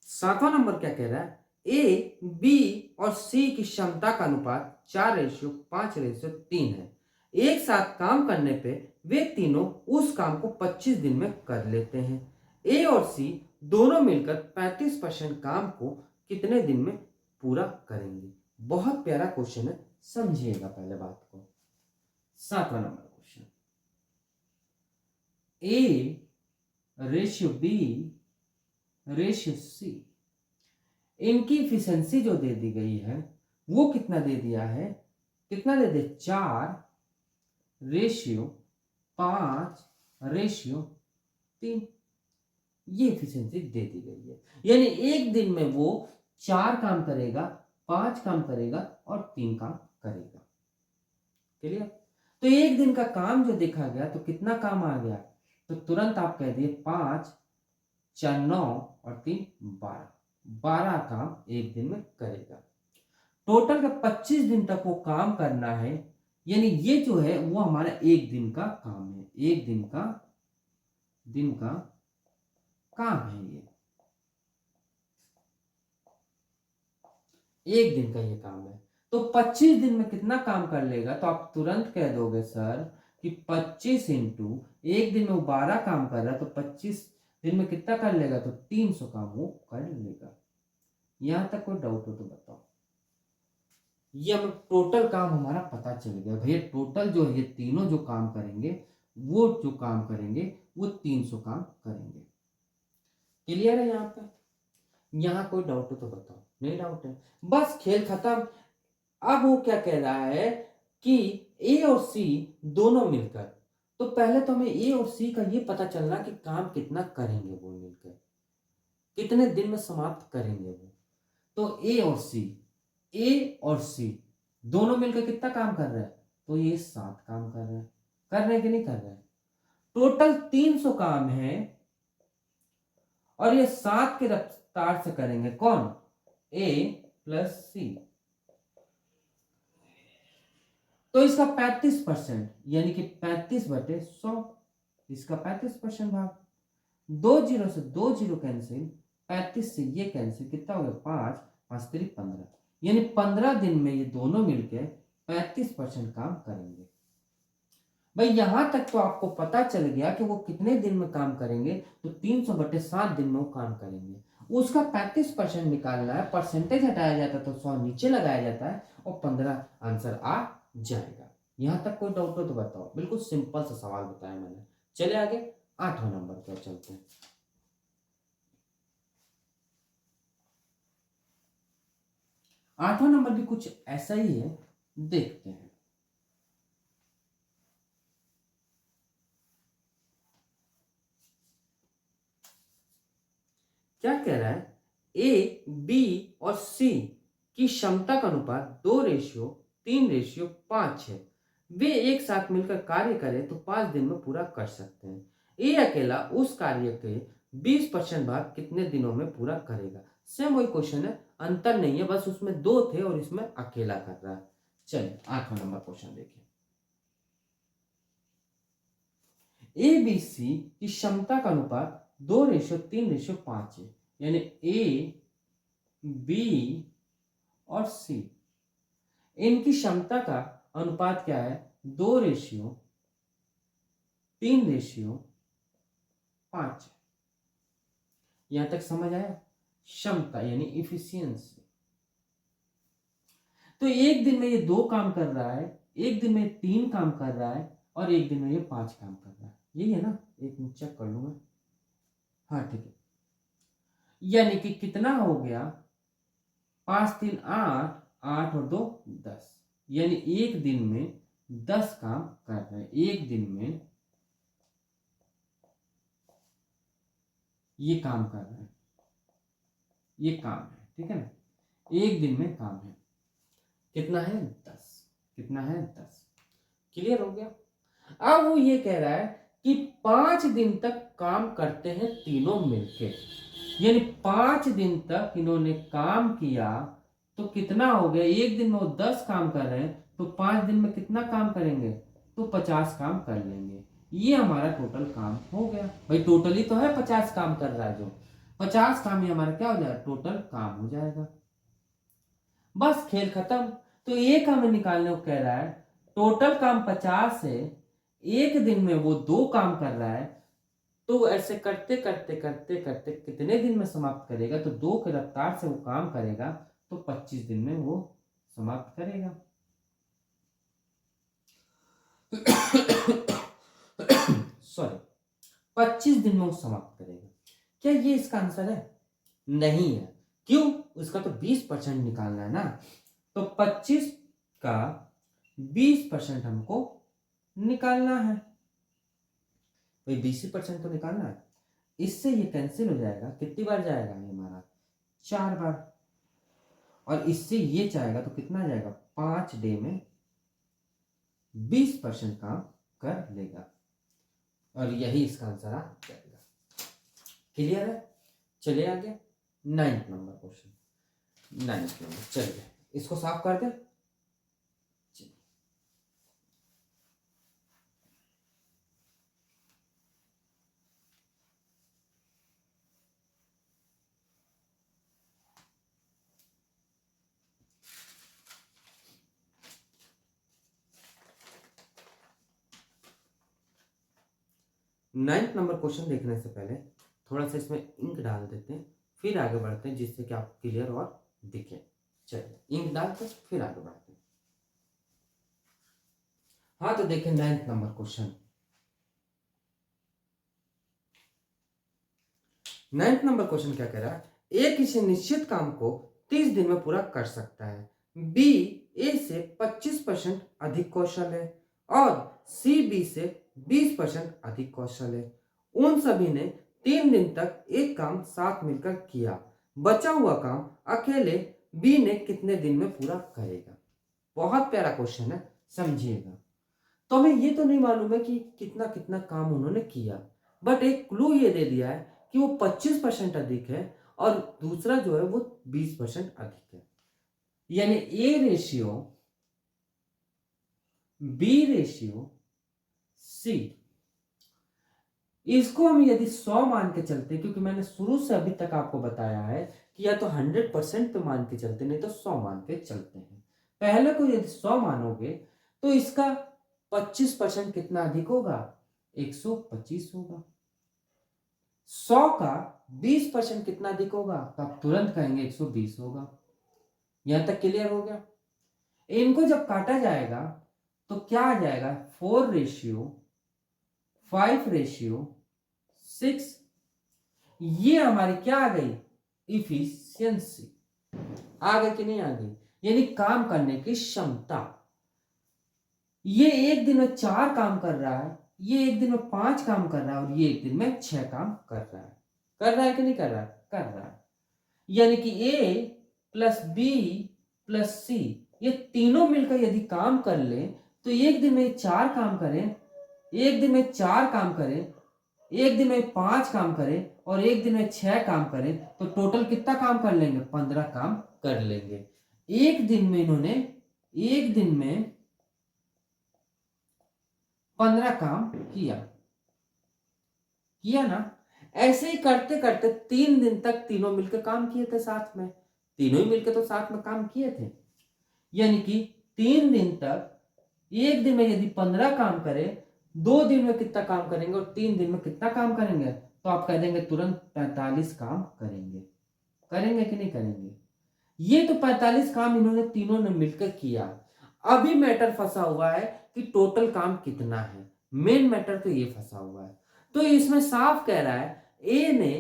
सातवां नंबर क्या कह रहा है? ए, बी और सी की क्षमता का अनुपात 4:5:3 है। एक साथ काम करने पे वे तीनों उस काम को 25 दिन में कर लेते हैं। ए और सी दोनों मिलकर 35% काम को कितने दिन में पूरा करेंगे? बहुत प्यारा क्वेश्चन है, समझिएगा पहले बात को। 7वां number question, A ratio B ratio C, इनकी इफिशिएंसी जो दे दी गई है वो कितना दे दिया है, कितना दे दे 4:5:3, ये इफिशिएंसी दे दी गई है। यानी एक दिन में वो 4 काम करेगा, 5 काम करेगा और 3 काम करेगा। क्लियर? तो एक दिन का काम जो देखा गया तो कितना काम आ गया, तो तुरंत आप कह दिए 5 4 9 और 3 12 काम एक दिन में करेगा। टोटल का 25 दिन तक वो काम करना है, यानी ये जो है वो हमारा एक दिन का काम है, एक दिन का काम है, ये एक दिन का ये काम है। तो 25 दिन में कितना काम कर लेगा, तो आप तुरंत कह दोगे सर कि 25 इंटू एक दिन में वो 12 काम कर रहा है, तो 25 दिन में कितना कर लेगा, तो 300 काम वो कर लेगा। यहां तक कोई डाउट हो तो बताओ। ये हमें टोटल काम हमारा पता चल गया भैया। टोटल जो है ये तीनों जो काम करेंगे वो 300 काम करेंगे। क्लियर है? यहाँ पे यहाँ कोई डाउट हो तो बताओ। नहीं डाउट है, बस खेल खत्म। अब वो क्या कह रहा है कि ए और सी दोनों मिलकर, तो पहले तो हमें ए और सी का ये पता चलना कि काम कितना करेंगे वो मिलकर, कितने दिन में समाप्त करेंगे वो। तो ए और सी दोनों मिलकर कितना काम कर रहे हैं, तो ये 7 काम कर रहे हैं। कर रहे हैं कि नहीं कर रहे हैं? टोटल 300 काम है और ये 7 के रफ्तार से करेंगे। कौन? ए प्लस सी। तो इसका 35%, यानी कि 35/100, इसका 35% भाग। 2 जीरो से 2 जीरो कैंसिल, 35 से ये कैंसिल, कितना हो गया 5 5 3 15, यानी 15 दिन में ये दोनों मिलकर 35% काम करेंगे। भाई यहां तक तो आपको पता चल गया कि वो कितने दिन में काम करेंगे, तो 300/7 दिन में वो काम करेंगे। उसका 35% निकालना है, परसेंटेज हटाया जाता है तो 100 नीचे लगाया जाता है और 15 आंसर आ जाएगा। यहां तक कोई डाउट हो तो बताओ। बिल्कुल सिंपल सा सवाल बताया मैंने। चले आगे 8वां नंबर पर चलते हैं। 8वां नंबर भी कुछ ऐसा ही है, देखते हैं। क्या कह रहा है, ए बी और सी की क्षमता का अनुपात 2:3:5 है। वे एक साथ मिलकर कार्य करें तो 5 दिन में पूरा कर सकते हैं। ए अकेला उस कार्य के 20% भाग कितने दिनों में पूरा करेगा। सेम वही क्वेश्चन है, अंतर नहीं है, बस उसमें 2 थे और इसमें अकेला कर रहा है। चलिए 8वां नंबर क्वेश्चन देखिए। ए बी सी की क्षमता का अनुपात 2:3:5 है, यानी ए बी और सी इनकी क्षमता का अनुपात क्या है, 2:3:5। यहां तक समझ आया? क्षमता यानी इफिशियंसी। तो एक दिन में ये 2 काम कर रहा है, एक दिन में 3 काम कर रहा है और एक दिन में ये 5 काम कर रहा है। यही है ना? एक मिनट चेक कर लूंगा। हाँ ठीक है, यानी कि कितना हो गया, 5 3 8, 8 और 2 10, यानी एक दिन में 10 काम कर रहे हैं। एक दिन में ये काम कर रहे हैं, ये काम है, ठीक है ना? एक दिन में काम है कितना है, 10। कितना है, 10। क्लियर हो गया? अब वो ये कह रहा है कि 5 दिन तक काम करते हैं तीनों मिलके, यानी 5 दिन तक इन्होंने काम किया तो कितना हो गया, एक दिन में वो 10 काम कर रहे हैं तो 5 दिन में कितना काम करेंगे, तो 50 काम कर लेंगे। ये हमारा टोटल काम हो गया। भाई टोटल ही तो है 50 काम कर रहा है, जो 50 काम ही हमारा क्या हो जाएगा, टोटल काम हो जाएगा। बस खेल खत्म। तो एक हमें निकालने को कह रहा है, टोटल काम 50 है, एक दिन में वो 2 काम कर रहा है, तो ऐसे करते करते करते करते कितने दिन में समाप्त करेगा, तो 2 के रफ्तार से वो काम करेगा तो 25 दिन में वो समाप्त करेगा। सॉरी, 25 दिन में वो समाप्त करेगा। क्या ये इसका आंसर है? नहीं है। क्यों? उसका तो 20% निकालना है ना। तो 25 का 20% हमको निकालना है। भाई 20% तो निकालना है। इससे ये कैंसिल हो जाएगा। कितनी बार जाएगा ये हमारा? 4 बार। और इससे ये जाएगा तो कितना जाएगा? 5 डे में 20% काम कर लेगा। और यही इसका आंसर आ जाएगा। क्लियर है? चलिए आगे 9th number question. 9th number, चलिए इसको साफ कर दे। 9th नंबर क्वेश्चन देखने से पहले थोड़ा सा इसमें इंक डाल देते हैं, फिर आगे बढ़ते हैं, जिससे कि आप क्लियर और दिखे। चलिए इंक डालते फिर आगे बढ़ते हैं। हाँ तो देखें 9th number question. 9th number question क्या कह रहा है? ए किसी निश्चित काम को 30 दिन में पूरा कर सकता है, बी ए से 25% अधिक कौशल है और सी बी से 20% अधिक कौशल है। उन सभी ने 3 दिन तक एक काम साथ मिलकर किया। बचा हुआ काम अकेले बी ने कितने दिन में पूरा करेगा? बहुत प्यारा क्वेश्चन है, समझिएगा। तो हमें ये तो नहीं मालूम है कि कितना कितना काम उन्होंने किया, बट एक क्लू ये दे दिया है कि वो 25% अधिक है और दूसरा जो है वो 20% अधिक है। यानी A ratio B ratio C, इसको हम यदि 100 मान के चलते, क्योंकि मैंने शुरू से अभी तक आपको बताया है कि या तो 100% पे मान के चलते, नहीं तो 100 मान के चलते हैं। पहले को यदि 100 मानोगे तो इसका 25% कितना अधिक होगा? 125 होगा। 100 का 20% कितना अधिक होगा? तो आप तुरंत कहेंगे 120 होगा। यहां तक क्लियर हो गया? इनको जब काटा जाएगा तो क्या आ जाएगा? 4 रेशियो 5 रेशियो 6। ये हमारी क्या आ गई? इफिशियंसी आ गई कि नहीं आ गई? यानी काम करने की क्षमता। ये एक दिन में 4 काम कर रहा है, ये एक दिन में 5 काम कर रहा है और ये एक दिन में 6 काम कर रहा है। कर रहा है कि नहीं कर रहा है? कर रहा है। यानी कि ए प्लस बी प्लस सी, ये तीनों मिलकर यदि काम कर ले तो एक दिन में 4 काम करें, एक दिन में 4 काम करें, एक दिन में 5 काम करें और एक दिन में 6 काम करें, तो टोटल कितना काम कर लेंगे? 15 काम कर लेंगे। एक दिन में इन्होंने एक दिन में 15 काम किया ना। ऐसे ही करते करते 3 दिन तक तीनों मिलकर काम किए थे साथ में। तीनों ही मिलकर तो साथ में काम किए थे। यानी कि 3 दिन तक, एक दिन में यदि 15 काम करें, 2 दिन में कितना काम करेंगे और 3 दिन में कितना काम करेंगे? तो आप कह देंगे तुरंत 45 काम करेंगे। करेंगे कि नहीं करेंगे? ये तो 45 काम इन्होंने तीनों ने मिलकर किया। अभी मैटर फंसा हुआ है कि टोटल काम कितना है। मेन मैटर तो ये फंसा हुआ है। तो इसमें साफ कह रहा है ए ने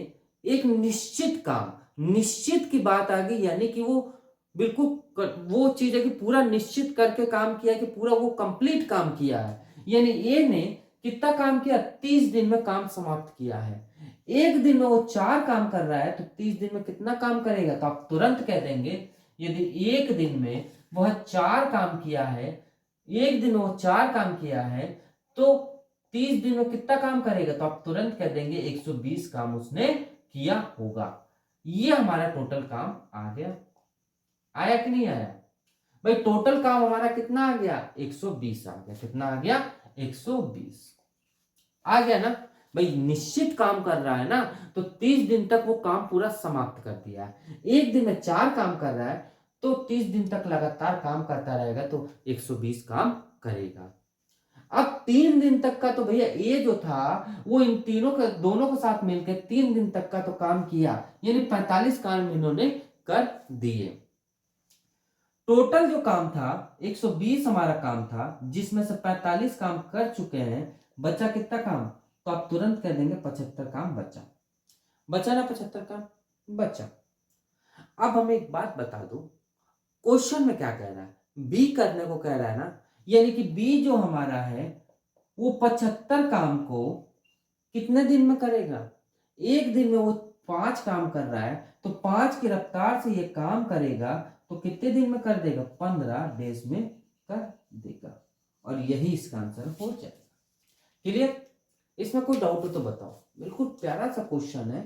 एक निश्चित काम, निश्चित की बात आ गई, यानी कि वो बिल्कुल वो चीज है कि पूरा निश्चित करके काम किया, कि पूरा वो कंप्लीट काम किया है। यानी ए ने कितना काम किया? 30 दिन में काम समाप्त किया है। एक दिन में वो 4 काम कर रहा है तो 30 दिन में कितना काम करेगा? तो आप तुरंत कह देंगे यदि एक दिन में वह 4 काम किया है, एक दिन में वो 4 काम किया है तो 30 दिन में कितना काम करेगा? तो आप तुरंत कह देंगे 120 काम उसने किया होगा। ये हमारा टोटल काम आ गया। आया कि नहीं आया? भाई टोटल काम हमारा कितना आ गया? 120 आ गया। कितना आ गया? 120 आ गया ना। भाई निश्चित काम कर रहा है ना, तो 30 दिन तक वो काम पूरा समाप्त कर दिया है। एक दिन में 4 काम कर रहा है तो 30 दिन तक लगातार काम करता रहेगा तो 120 काम करेगा। अब 3 दिन तक का तो भैया ये जो था वो इन तीनों का, दोनों के साथ मिलकर 3 दिन तक का तो काम किया, यानी 45 काम इन्होंने कर दिए। टोटल जो काम था 120 हमारा काम था, जिसमें से 45 काम कर चुके हैं। बचा कितना काम? तो आप तुरंत कह देंगे 75 काम बचा। बचा ना 75 काम? बचा। अब हमें एक बात बता दो, क्वेश्चन में क्या कह रहा है? बी करने को कह रहा है ना, यानी कि बी जो हमारा है वो 75 काम को कितने दिन में करेगा? एक दिन में वो 5 काम कर रहा है, तो 5 की रफ्तार से ये काम करेगा तो कितने दिन में कर देगा? 15 डेज में कर देगा। और यही इसका आंसर हो जाएगा। क्लियर? इसमें कोई डाउट हो तो बताओ। बिल्कुल प्यारा सा क्वेश्चन है।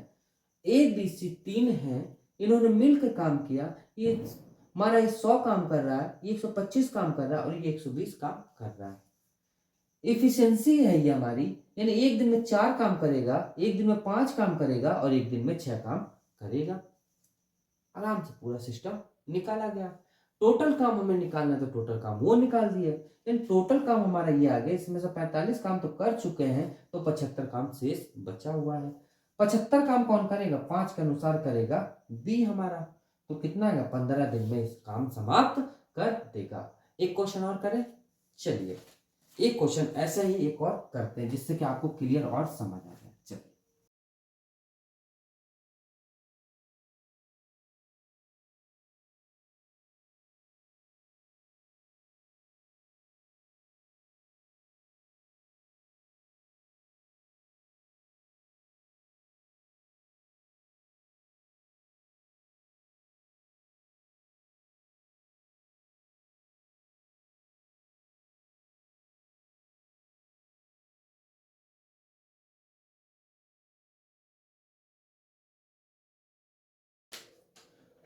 ए बी सी 3 है, इन्होंने मिलकर काम किया। ये हमारा ये 100 काम कर रहा है, ये 125 काम कर रहा है और ये 120 काम कर रहा है। इफिशियंसी है ये हमारी, यानी एक दिन में 4 काम करेगा, एक दिन में 5 काम करेगा और एक दिन में 6 काम करेगा। आराम से पूरा सिस्टम निकाला गया। टोटल काम हमें निकालना है तो टोटल काम वो निकाल दिए। लेकिन टोटल काम हमारा ये आ गया, इसमें से 45 काम तो कर चुके हैं, तो 75 काम शेष बचा हुआ है। 75 काम कौन करेगा? 5 के अनुसार करेगा बी हमारा। तो कितना आएगा? 15 दिन में इस काम समाप्त कर देगा। एक क्वेश्चन और करें? चलिए एक क्वेश्चन ऐसा ही एक और करते हैं, जिससे कि आपको क्लियर और समझ आ जाए। चलिए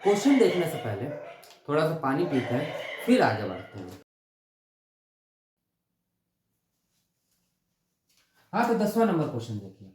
क्वेश्चन देखने से पहले थोड़ा सा पानी पीते हैं, फिर आगे बढ़ते हैं। हाँ, तो 10वां नंबर क्वेश्चन देखिए।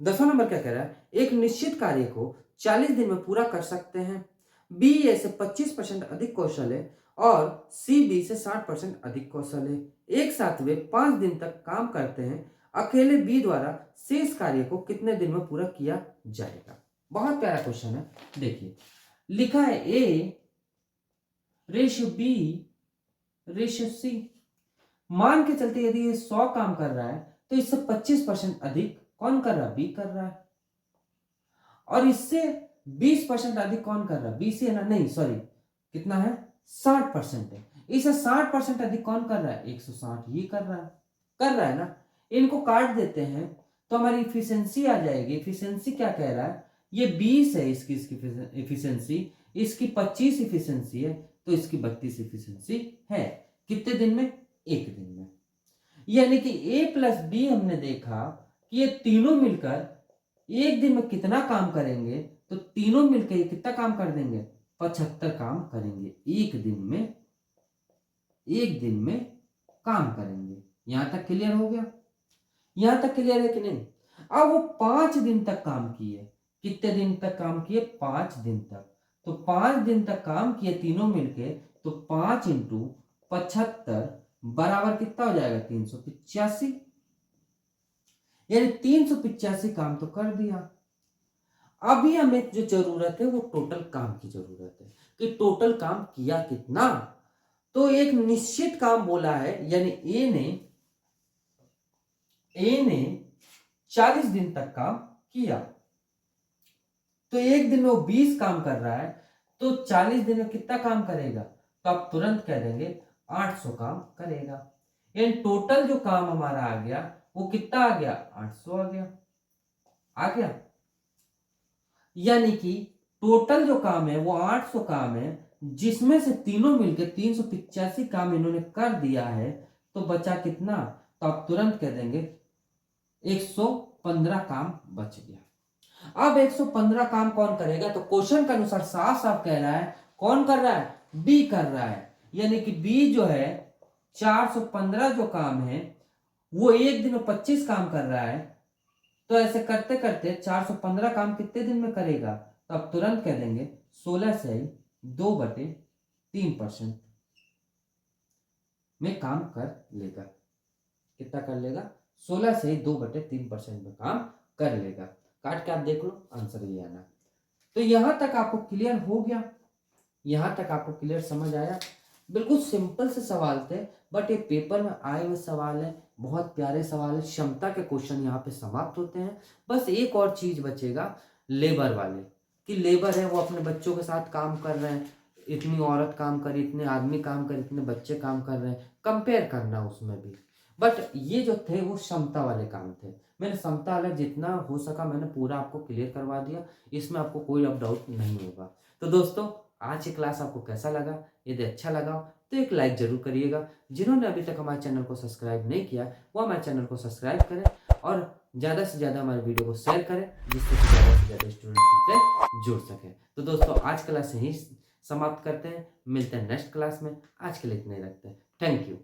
10वां नंबर क्या कह रहा है? एक निश्चित कार्य को 40 दिन में पूरा कर सकते हैं। बी ए से 25% अधिक कौशल है और सी बी से 60% अधिक कौशल है। एक साथ वे 5 दिन तक काम करते हैं। अकेले बी द्वारा शेष कार्य को कितने दिन में पूरा किया जाएगा? बहुत प्यारा क्वेश्चन है। देखिए लिखा है A ratio B ratio C. मान के चलते यदि ये 100 काम कर रहा है तो इससे 25% अधिक कौन कर रहा है? बी कर रहा है। और इससे 20% अधिक कौन कर रहा है? बी सी है ना? नहीं सॉरी, कितना है? 60% है। इसे 60% अधिक कौन कर रहा है? 160 ये कर रहा है ना। इनको काट देते हैं तो हमारी इफिशियंसी आ जाएगी। इफिशियंसी क्या कह रहा है? ये 20 है इसकी इफिशियंसी, इसकी 25 इफिशियंसी है, तो इसकी 32 इफिशियंसी है। कितने दिन में? एक दिन में। यानी कि ए प्लस बी हमने देखा कि ये तीनों मिलकर एक दिन में कितना काम करेंगे, तो तीनों मिलकर ये कितना काम कर देंगे? 75 काम करेंगे एक दिन में। एक दिन में काम करेंगे। यहां तक क्लियर हो गया? यहां तक क्लियर है कि नहीं? अब वो 5 दिन तक काम किए। कितने दिन तक काम किए? 5 दिन तक। तो 5 दिन तक काम किए तीनों मिलके, तो 5 इंटू 75 बराबर कितना हो जाएगा? 385। यानी 385 काम तो कर दिया। अभी हमें जो जरूरत है वो टोटल काम की जरूरत है, कि टोटल काम किया कितना। तो एक निश्चित काम बोला है, यानी ए ने 40 दिन तक काम किया। तो एक दिन में वो 20 काम कर रहा है, तो 40 दिन में कितना काम करेगा? तो आप तुरंत कह देंगे 800 काम करेगा। यानी टोटल जो काम हमारा आ गया वो कितना आ गया? 800 आ गया। आ गया। यानी कि टोटल जो काम है वो 800 काम है, जिसमें से तीनों मिलकर 385 काम इन्होंने कर दिया है। तो बचा कितना? तो आप तुरंत कह देंगे 115 काम बच गया। अब 115 काम कौन करेगा? तो क्वेश्चन के अनुसार साफ साफ कह रहा है कौन कर रहा है? बी कर रहा है। यानी कि बी जो है 415 जो काम है वो एक दिन में 25 काम कर रहा है। तो ऐसे करते करते 415 काम कितने दिन में करेगा? तो आप तुरंत कह देंगे 16 से 2/3% में काम कर लेगा। कितना कर लेगा? 16 से 2/3% में काम कर लेगा। काट के आप देख लो, आंसर ये आना। तो यहां तक आपको क्लियर हो गया? यहां तक आपको क्लियर समझ आया? बिल्कुल सिंपल से सवाल थे, बट ये पेपर में आए हुए सवाल है, बहुत प्यारे सवाल है, क्षमता के क्वेश्चन यहाँ पे समाप्त होते हैं। बस एक और चीज बचेगा, लेबर वाले, कि लेबर है वो अपने बच्चों के साथ काम कर रहे हैं, इतनी औरत काम करे, इतने आदमी काम करे, इतने बच्चे काम कर रहे हैं, कंपेयर करना उसमें भी। बट ये जो थे वो क्षमता वाले काम थे। मैंने क्षमता वाला जितना हो सका मैंने पूरा आपको क्लियर करवा दिया, इसमें आपको कोई अब डाउट नहीं होगा। तो दोस्तों आज की क्लास आपको कैसा लगा? यदि अच्छा लगा तो एक लाइक जरूर करिएगा। जिन्होंने अभी तक हमारे चैनल को सब्सक्राइब नहीं किया वो हमारे चैनल को सब्सक्राइब करें और ज़्यादा से ज़्यादा हमारे वीडियो को शेयर करें, जिससे कि ज़्यादा से ज़्यादा स्टूडेंट हमसे जुड़ सकें। तो दोस्तों आज क्लास यहीं समाप्त करते हैं, मिलते हैं नेक्स्ट क्लास में। आज के लिए इतना ही रखते हैं। Thank you.